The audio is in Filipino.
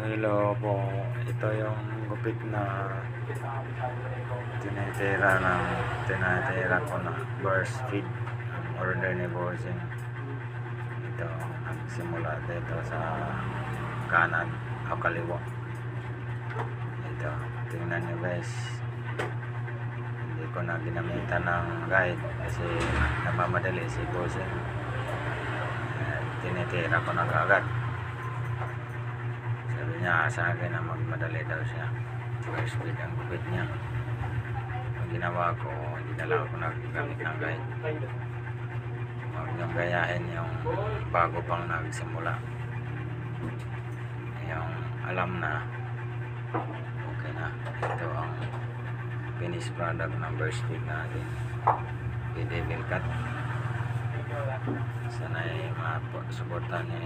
Hello po. Ito yung gupit na tinitira ko na burst feed. Ang order ni Bossing. Ito, nagsimula dito sa kanan o kaliwa. Ito, tingnan nyo guys. Hindi ko na ginamitan ng guide kasi namamadali si Bossing. Tinitira ko na agad. Sabi niya sa akin na magmadali daw siya. First speed ang gupit niya. Ang ginawa ko, hindi na lang ako naggamit ng guide. Huwag niyong gayahin yung bago pang nagsimula. Yung alam na okay na. Ito ang finished product ng burst speed natin. Devil cut. Sana ay masuportahan niyo.